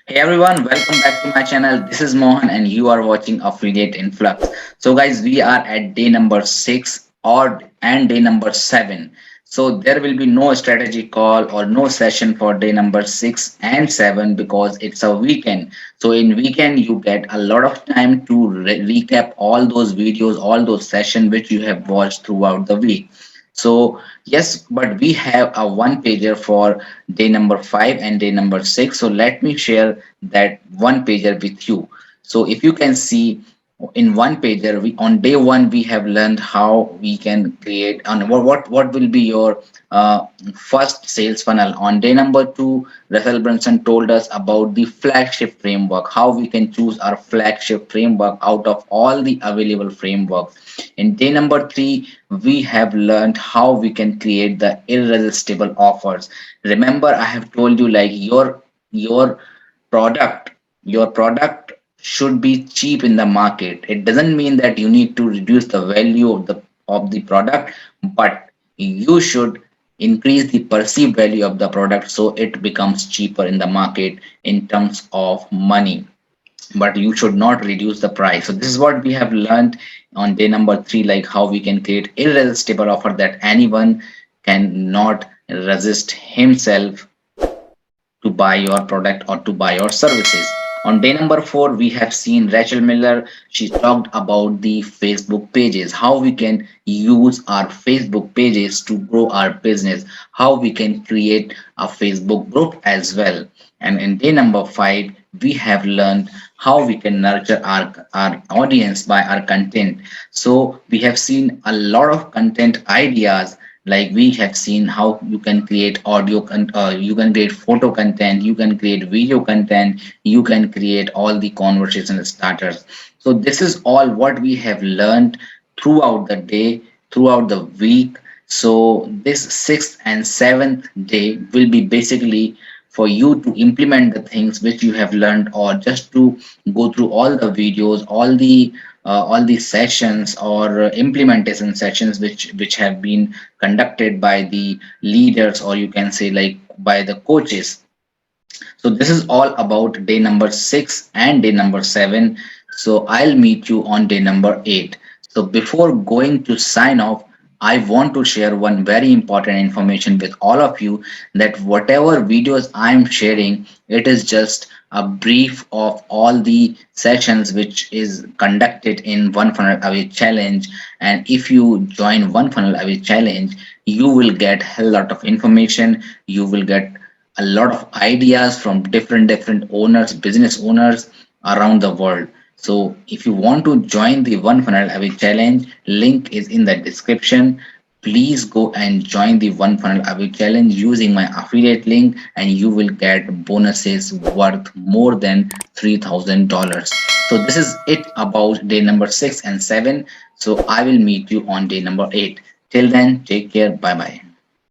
Hey everyone, welcome back to my channel. This is Mohan and you are watching Affiliate Influx. So guys, we are at day number 6 or and day number 7. So there will be no strategy call or no session for day number 6 and 7 because it's a weekend. So in weekend you get a lot of time to recap all those videos, all those sessions which you have watched throughout the week. So yes, but we have a one pager for day number 5 and day number 6. So let me share that one pager with you. So if you can see in one pager, we on day 1 we have learned how we can create and what will be your first sales funnel. On day number 2, Russell Brunson told us about the flagship framework, how we can choose our flagship framework out of all the available frameworks. In day number 3, we have learned how we can create the irresistible offers. Remember, I have told you like your product, your product should be cheap in the market. It doesn't mean that you need to reduce the value of the product, but you should increase the perceived value of the product so it becomes cheaper in the market in terms of money, but you should not reduce the price. So this is what we have learned on day number 3, like how we can create irresistible offer that anyone cannot resist himself to buy your product or to buy your services. On day number 4, we have seen Rachel Miller. She talked about the Facebook pages, how we can use our Facebook pages to grow our business, how we can create a Facebook group as well. And in day number 5, we have learned how we can nurture our audience by our content. So we have seen a lot of content ideas, like we have seen how you can create you can create photo content, you can create video content, you can create all the conversation starters. So this is all what we have learned throughout the day, throughout the week. So this 6th and 7th day will be basically for you to implement the things which you have learned, or just to go through all the videos, all the sessions or implementation sessions which have been conducted by the leaders, or you can say like by the coaches. So this is all about day number 6 and day number 7. So I'll meet you on day number 8. So before going to sign off, I want to share one very important information with all of you, that whatever videos I'm sharing, it is just a brief of all the sessions which is conducted in One Funnel Away Challenge. And if you join One Funnel Away Challenge, you will get a lot of information. You will get a lot of ideas from different owners, business owners around the world. So if you want to join the One Funnel Away Challenge, link is in the description. Please go and join the One Funnel Away Challenge using my affiliate link, and you will get bonuses worth more than $3,000. So this is it about day number 6 and 7. So I will meet you on day number 8. Till then, take care. Bye bye.